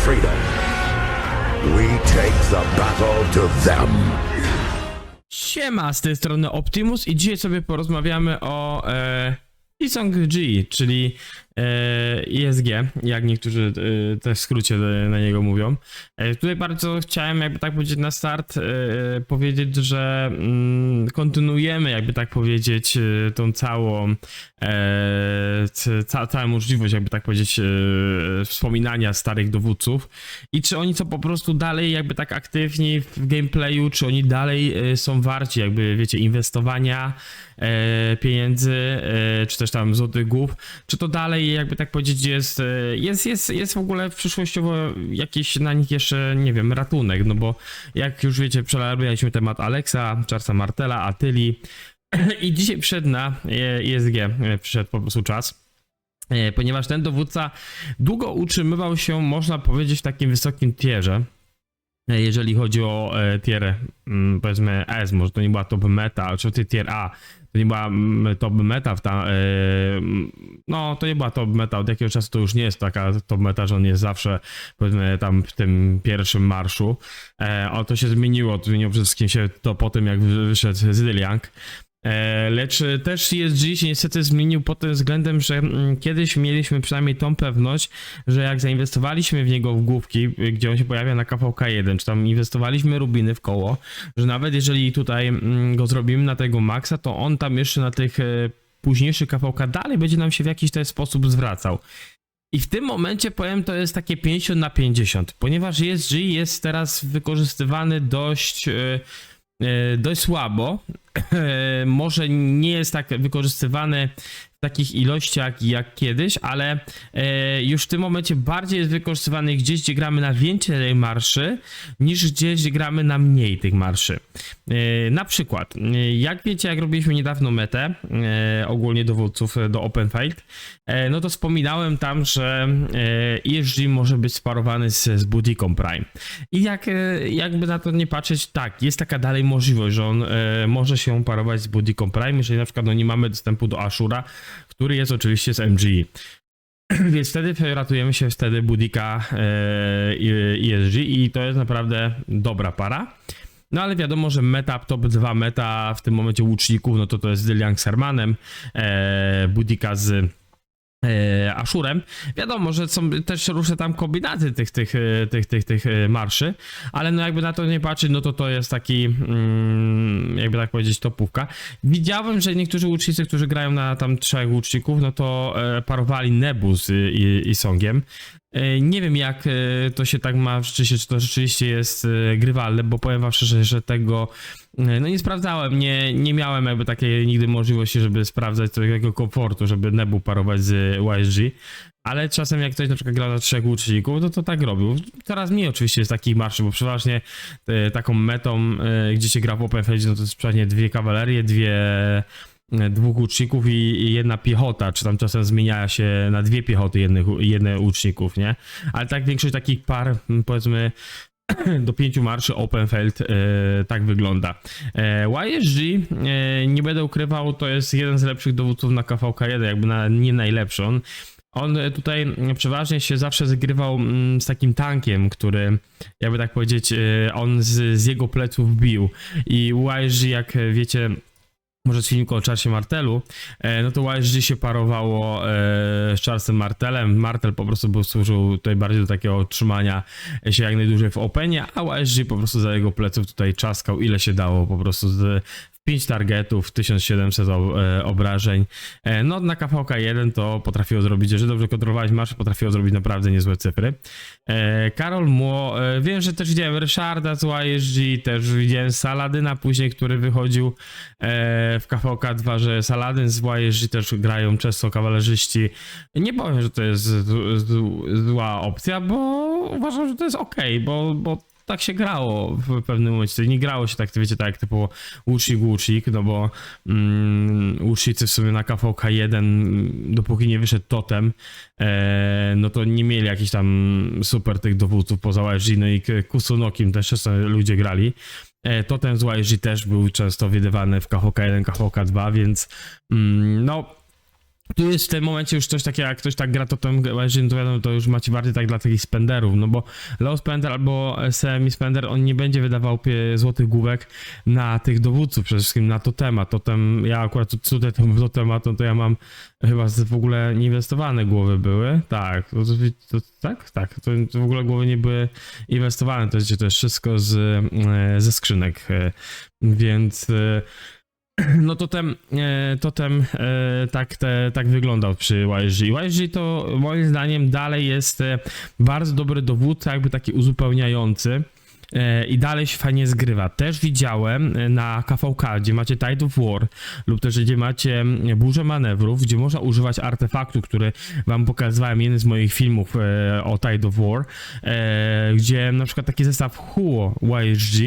freedom. We take the battle to them. Siema, z tej strony Optimus i dzisiaj sobie porozmawiamy o Isong G, czyli ISG, jak niektórzy też w skrócie na niego mówią. Tutaj bardzo chciałem jakby tak powiedzieć na start powiedzieć, że kontynuujemy jakby tak powiedzieć tą całą całą możliwość jakby tak powiedzieć wspominania starych dowódców i czy oni są po prostu dalej jakby tak aktywni w gameplayu, czy oni dalej są warci jakby wiecie inwestowania pieniędzy, czy też tam złotych głów, czy to dalej jakby tak powiedzieć jest w ogóle przyszłościowo jakiś na nich jeszcze, nie wiem, ratunek, no bo jak już wiecie, przerabialiśmy temat Alexa, Charlesa Martela, Attyli i dzisiaj przyszedł na ISG, przyszedł po prostu czas. Ponieważ ten dowódca długo utrzymywał się, można powiedzieć, w takim wysokim tierze. Jeżeli chodzi o tier, powiedzmy S, może to nie była top meta, czy tier A, to nie była top meta, no to nie była top meta, od jakiegoś czasu to już nie jest taka top meta, że on jest zawsze, powiedzmy, tam w tym pierwszym marszu. To się zmieniło przede wszystkim się to po tym, jak wyszedł Zilliang. Lecz też ESG się niestety zmienił pod tym względem, że kiedyś mieliśmy przynajmniej tą pewność, że jak zainwestowaliśmy w niego w główki, gdzie on się pojawia na KVK1, czy tam inwestowaliśmy rubiny w koło, że nawet jeżeli tutaj go zrobimy na tego maksa, to on tam jeszcze na tych późniejszych KVK dalej będzie nam się w jakiś ten sposób zwracał. I w tym momencie powiem, to jest takie 50/50, ponieważ ESG jest teraz wykorzystywany dość słabo. Może nie jest tak wykorzystywany w takich ilościach jak kiedyś, ale już w tym momencie bardziej jest wykorzystywany gdzieś, gdzie gramy na więcej marszy, niż gdzieś gramy na mniej tych marszy. Na przykład, jak wiecie, jak robiliśmy niedawno metę, ogólnie dowódców do Open Fight, no to wspominałem tam, że ESG może być sparowany z Boudiką Prime. I jakby na to nie patrzeć, tak, jest taka dalej możliwość, że on może się parować z Boudiką Prime, jeżeli na przykład no, nie mamy dostępu do Ashura, który jest oczywiście z MGE. Więc wtedy ratujemy się Boudicca i ESG i to jest naprawdę dobra para. No ale wiadomo, że meta, top 2 meta w tym momencie łuczników, no to jest Zilliang z Hermanem, Boudica z Ashurem. Wiadomo, że są też różne tam kombinaty tych marszy, ale no jakby na to nie patrzeć, no to jest taki jakby tak powiedzieć topówka. Widziałem, że niektórzy łucznicy, którzy grają na tam 3 łuczników, no to parowali Nebu z Isongiem. Nie wiem, jak to się tak ma rzeczywiście, czy to rzeczywiście jest grywalne, bo powiem wam szczerze, że tego no nie sprawdzałem, nie miałem jakby takiej nigdy możliwości, żeby sprawdzać takiego komfortu, żeby Nebu parować z YSG, ale czasem jak ktoś na przykład gra na 3 łuczników, no to tak robił. Coraz mniej oczywiście jest takich marszy, bo przeważnie taką metą, gdzie się gra w Open Fight, no to jest przeważnie 2 kawalerie, 2 łuczników i 1 piechota, czy tam czasem zmienia się na 2 piechoty jedne łuczników, nie? Ale tak większość takich par, powiedzmy, do 5 marszy Open Field tak wygląda. YSG, nie będę ukrywał, to jest jeden z lepszych dowódców na KVK1, jakby nie najlepszy. On tutaj przeważnie się zawsze zgrywał z takim tankiem, który, jakby tak powiedzieć, on z jego pleców bił. I YSG, jak wiecie, może z filmiku o Charlesie Martelu, no to YSG się parowało z Charlesem Martelem. Martel po prostu służył tutaj bardziej do takiego trzymania się jak najdłużej w openie, a YSG po prostu za jego pleców tutaj czaskał ile się dało, po prostu z 5 targetów, 1700 obrażeń. No na KVK1 to potrafiło zrobić, jeżeli dobrze kontrolowałeś marsz, potrafiło zrobić naprawdę niezłe cyfry. Karol Mło, wiem, że też widziałem Ryszarda z YSG, też widziałem Saladyna później, który wychodził w KVK2, że Saladyn z YSG też grają często kawalerzyści. Nie powiem, że to jest zła opcja, bo uważam, że to jest okej, bo tak się grało w pewnym momencie. Nie grało się tak, wiecie, tak jak typu łucznik, no bo łucznicy w sumie na KVK1, dopóki nie wyszedł totem, no to nie mieli jakichś tam super tych dowódców poza YSG, no i Kusunokim też często ludzie grali. Totem z YSG też był często wydawany w KVK1, KVK2, więc no Tu jest w tym momencie już coś takiego, jak ktoś tak gra totem YG, to wiadomo, to już macie bardziej tak dla takich spenderów, no bo low spender albo semi spender, on nie będzie wydawał złotych główek na tych dowódców, przede wszystkim na totema. Totem, ja akurat cudę totema, to ja mam chyba w ogóle nieinwestowane głowy były, tak, tak, to w ogóle głowy nie były inwestowane, to jest wszystko ze skrzynek, więc... No totem tak wyglądał przy YG. YG to moim zdaniem dalej jest bardzo dobry dowódca, jakby taki uzupełniający. I dalej się fajnie zgrywa. Też widziałem na KVK, gdzie macie Tide of War lub też gdzie macie Burzę Manewrów, gdzie można używać artefaktu, który wam pokazywałem jeden z moich filmów o Tide of War, gdzie na przykład taki zestaw Huo YSG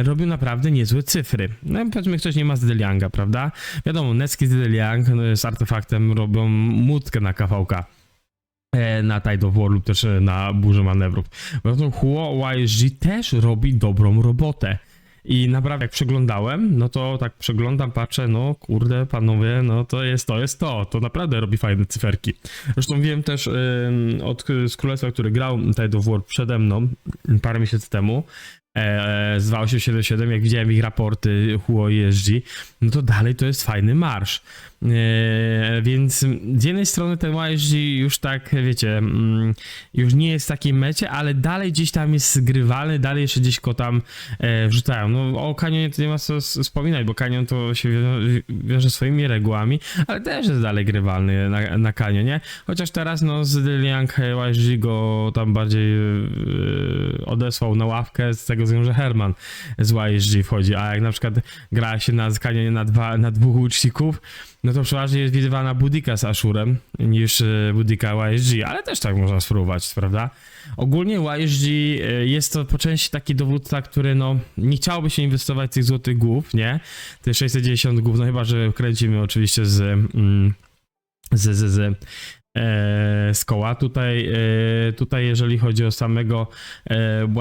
robił naprawdę niezłe cyfry. No powiedzmy, ktoś nie ma Zdelianga, prawda? Wiadomo, Neski Zdeliang z artefaktem robią mutkę na KVK. Na Tide of War lub też na Burzę Manewrów. Bo to Huo YSG też robi dobrą robotę. I naprawdę jak przeglądałem, no to tak przeglądam, patrzę, no kurde panowie, no to jest to naprawdę robi fajne cyferki. Zresztą wiem też z Królestwa, który grał Tide of War przede mną parę miesięcy temu, z 2877, jak widziałem ich raporty Huo i ESG, no to dalej to jest fajny marsz. Więc z jednej strony ten YSG już tak, wiecie, już nie jest w takiej mecie, ale dalej gdzieś tam jest zgrywalny, dalej jeszcze gdzieś go tam wrzucają. No o Canionie to nie ma co wspominać, bo Canion to się wiąże swoimi regułami, ale też jest dalej grywalny na Canionie. Chociaż teraz no z Liang YSG go tam bardziej odesłał na ławkę z tego względu, że Herman z YSG wchodzi, a jak na przykład gra się na Canionie na dwóch łuczników, no to przeważnie jest widywana Boudica z Ashurem niż Boudica YSG, ale też tak można spróbować, prawda? Ogólnie YSG jest to po części taki dowódca, który no nie chciałoby się inwestować tych złotych głów, nie? Te 690 głów, no chyba, że kręcimy oczywiście z koła. Tutaj jeżeli chodzi o samego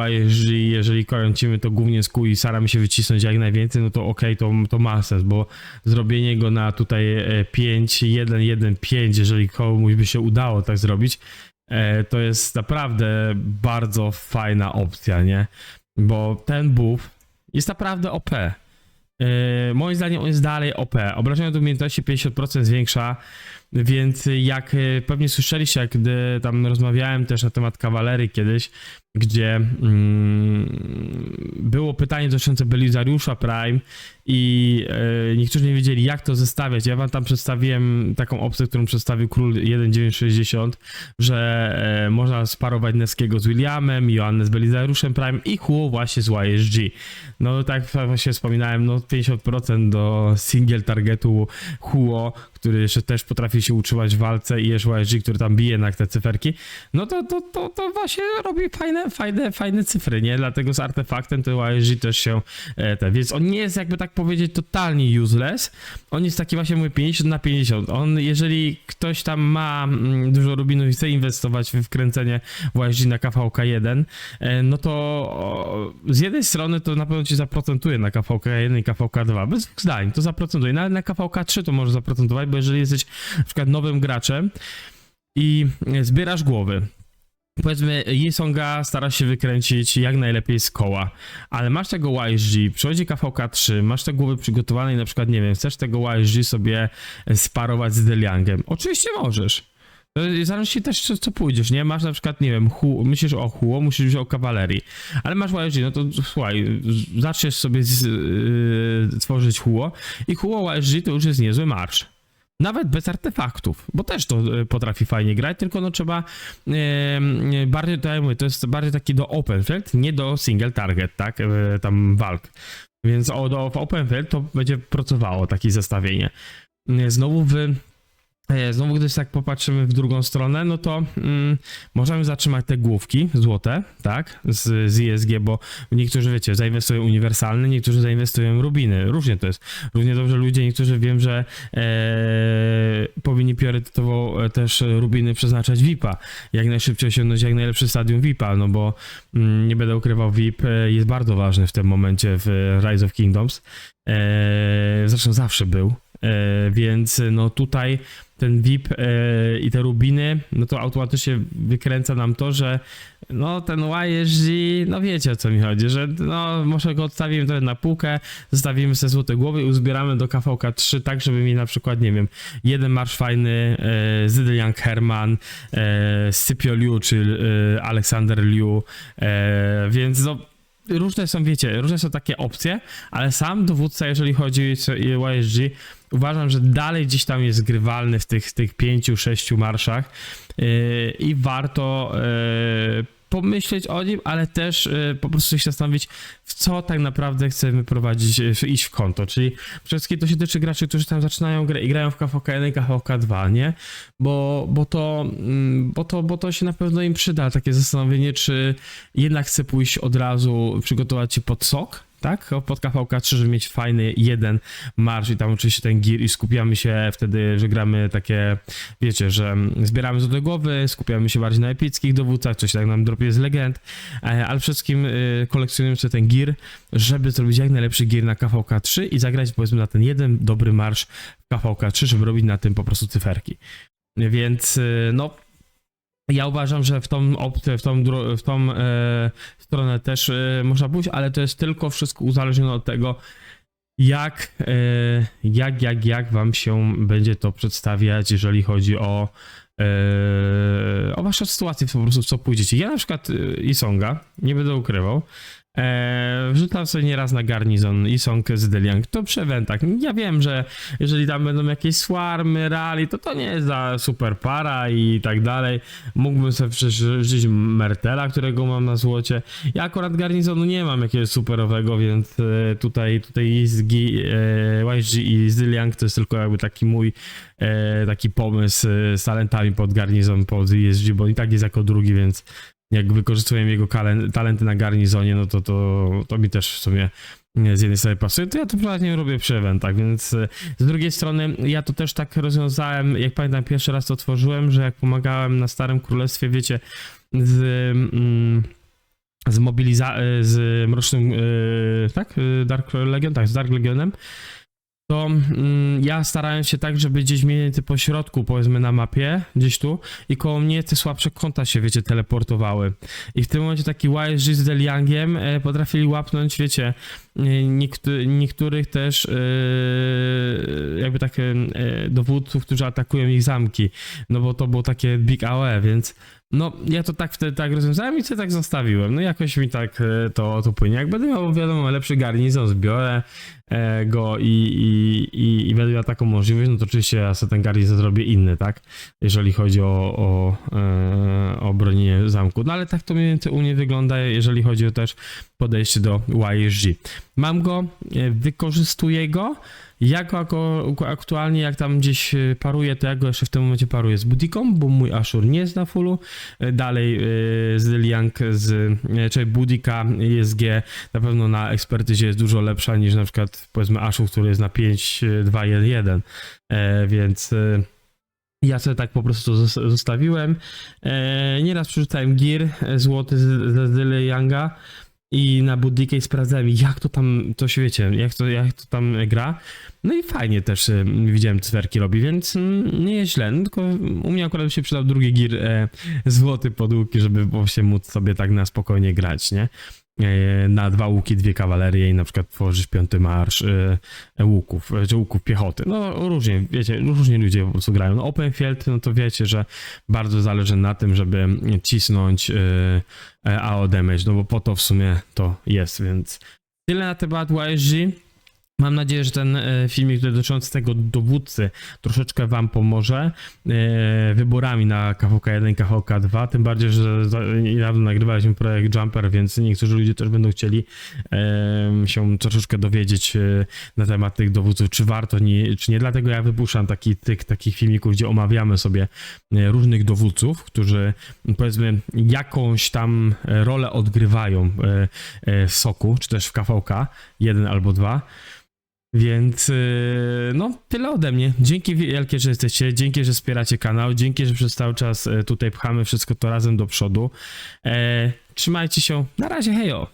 YSG, jeżeli kręcimy to głównie z kół i staramy się wycisnąć jak najwięcej, no to okej, to ma sens, bo zrobienie go na tutaj 5, 1, 1, 5, jeżeli komuś by się udało tak zrobić, to jest naprawdę bardzo fajna opcja, nie? Bo ten buff jest naprawdę OP. Moim zdaniem on jest dalej OP. Obrażenia do umiejętności 50% zwiększa, więc jak pewnie słyszeliście, jak gdy tam rozmawiałem też na temat kawalerii kiedyś, gdzie było pytanie dotyczące Belizariusza Prime i niektórzy nie wiedzieli, jak to zestawiać. Ja wam tam przedstawiłem taką opcję, którą przedstawił Król 1960, że można sparować Neskiego z Williamem, Joannę z Belizariuszem Prime i Huo właśnie z YSG. No tak właśnie wspominałem, no 50% do single targetu Huo, który jeszcze też potrafi się utrzymać w walce i jeszcze YSG, który tam bije na te cyferki, no to właśnie robi fajne cyfry, nie? Dlatego z artefaktem to YSG też się więc on nie jest, jakby tak powiedzieć, totalnie useless. On jest taki właśnie, mówię, 50/50. On, jeżeli ktoś tam ma dużo rubinów i chce inwestować w kręcenie YSG na KVK1, no to z jednej strony to na pewno ci zaprocentuje na KVK1 i KVK2, bez dwóch zdań, to zaprocentuje. Nawet na KVK3 to może zaprocentować, bo jeżeli jesteś na przykład nowym graczem i zbierasz głowy, powiedzmy, Yisonga starasz się wykręcić jak najlepiej z koła, ale masz tego YSG, przychodzi KVK3, masz te głowy przygotowane i na przykład, nie wiem, chcesz tego YSG sobie sparować z Deliangiem. Oczywiście możesz. Zależy też, co pójdziesz, nie? Masz na przykład, nie wiem, myślisz o Huo, myślisz o kawalerii, ale masz YSG, no to słuchaj, zaczniesz sobie tworzyć Huo i Huo YSG to już jest niezły marsz. Nawet bez artefaktów, bo też to potrafi fajnie grać, tylko no trzeba bardziej, to ja mówię, to jest bardziej taki do open field, nie do single target, tak, tam walk. Więc w open field to będzie pracowało takie zestawienie. Znowu gdy tak popatrzymy w drugą stronę, no to możemy zatrzymać te główki złote, tak, z ISG, bo niektórzy, wiecie, zainwestują uniwersalne, niektórzy zainwestują rubiny. Różnie to jest. Równie dobrze ludzie, niektórzy wiem, że powinni priorytetowo też rubiny przeznaczać VIP-a. Jak najszybciej osiągnąć jak najlepszy stadium VIP-a, no bo nie będę ukrywał, VIP jest bardzo ważny w tym momencie w Rise of Kingdoms. Zresztą zawsze był. Więc no tutaj ten VIP i te rubiny, no to automatycznie wykręca nam to, że no ten YSG, no wiecie o co mi chodzi, że no może go odstawimy trochę na półkę, zostawimy sobie złote głowy i uzbieramy do KVK 3 tak, żeby mieć na przykład, nie wiem, jeden marsz fajny, Zydliang Herman, Scipio Liu czy Aleksander Liu, więc no różne są, wiecie, różne są takie opcje, ale sam dowódca, jeżeli chodzi o YSG, uważam, że dalej gdzieś tam jest grywalny w tych 5-6 marszach i warto pomyśleć o nim, ale też po prostu się zastanowić, w co tak naprawdę chcemy prowadzić, iść w konto, czyli przede wszystkim to się tyczy graczy, którzy tam zaczynają grę i grają w KVK1 i KVK2, nie? Bo to się na pewno im przyda, takie zastanowienie, czy jednak chcę pójść od razu, przygotować się pod sok, tak? Pod KVK3, żeby mieć fajny jeden marsz i tam oczywiście ten gear i skupiamy się wtedy, że gramy takie, wiecie, że zbieramy złote głowy, skupiamy się bardziej na epickich dowódcach, coś tak nam dropie z legend, ale przede wszystkim kolekcjonujemy sobie ten gear, żeby zrobić jak najlepszy gear na KVK3 i zagrać powiedzmy na ten jeden dobry marsz w KVK3, żeby robić na tym po prostu cyferki. Więc no ja uważam, że w tą opcję, w tą stronę też można pójść, ale to jest tylko wszystko uzależnione od tego, jak wam się będzie to przedstawiać, jeżeli chodzi o waszą sytuację, po prostu w co pójdziecie. Ja na przykład Isonga, nie będę ukrywał, wrzucam sobie nieraz na garnizon Isong z Zydliang, to przy eventach. Ja wiem, że jeżeli tam będą jakieś swarmy, rally, to nie jest za super para i tak dalej. Mógłbym sobie przecież Mertela, którego mam na złocie. Ja akurat garnizonu nie mam jakiegoś superowego, więc tutaj YSG i Zydliang to jest tylko jakby taki mój taki pomysł z talentami pod garnizon, pod YSG, bo i tak jest jako drugi, więc jak wykorzystuję jego talenty na garnizonie, no to mi też w sumie z jednej strony pasuje, to ja to prywatnie robię przy eventach, więc z drugiej strony ja to też tak rozwiązałem, jak pamiętam pierwszy raz to otworzyłem, że jak pomagałem na Starym Królestwie, wiecie, z Mrocznym, tak? Dark Legion, tak, z Dark Legionem, to ja starałem się tak, żeby gdzieś mniej więcej po środku, powiedzmy na mapie, gdzieś tu i koło mnie te słabsze konta się, wiecie, teleportowały. I w tym momencie taki YSG z Zydliangiem potrafili łapnąć, wiecie, niektórych też jakby takie dowódców, którzy atakują ich zamki, no bo to było takie big AOE, więc no ja to tak wtedy tak rozwiązałem i sobie tak zostawiłem, no jakoś mi tak to płynie. Jak będę miał, wiadomo, lepszy garnizon, zbiorę go i będę miał taką możliwość, no to oczywiście ja sobie ten garnizon zrobię inny, tak? Jeżeli chodzi o bronienie zamku. No ale tak to mniej więcej u mnie wygląda, jeżeli chodzi o też podejście do YSG. Mam go, wykorzystuję go, aktualnie jak tam gdzieś paruję, to ja go jeszcze w tym momencie paruję z Budiką, bo mój Ashur nie jest na fullu. Dalej Zydliang czyli Budika ESG na pewno na ekspertyzie jest dużo lepsza niż na przykład powiedzmy Ashur, który jest na 5, 2, 1, 1. Więc ja sobie tak po prostu zostawiłem. Nieraz przerzucałem gear złoty ze Zydlianga i na Budikę i sprawdzałem, jak to tam, to się wiecie, jak to tam gra. No i fajnie też widziałem, cyferki robi, więc nie jest źle. No, tylko u mnie akurat by się przydał drugi gear złoty pod łuki, żeby właśnie móc sobie tak na spokojnie grać, nie? Na 2 łuki, 2 kawalerie i na przykład tworzyć 5. marsz łuków, czy łuków piechoty. No różnie, wiecie, różnie ludzie po prostu grają. No Open Field, no to wiecie, że bardzo zależy na tym, żeby cisnąć AO damage, no bo po to w sumie to jest, więc tyle na temat YSG. Mam nadzieję, że ten filmik dotyczący tego dowódcy troszeczkę wam pomoże wyborami na KVK1 i KVK2, tym bardziej, że niedawno nagrywaliśmy projekt Jumper, więc niektórzy ludzie też będą chcieli się troszeczkę dowiedzieć na temat tych dowódców, czy warto, czy nie. Dlatego ja wypuszczam takich filmików, gdzie omawiamy sobie różnych dowódców, którzy powiedzmy jakąś tam rolę odgrywają w soku, czy też w KVK 1 albo 2. Więc no tyle ode mnie. Dzięki wielkie, że jesteście, dzięki, że wspieracie kanał, dzięki, że przez cały czas tutaj pchamy wszystko to razem do przodu. Trzymajcie się, na razie, hejo!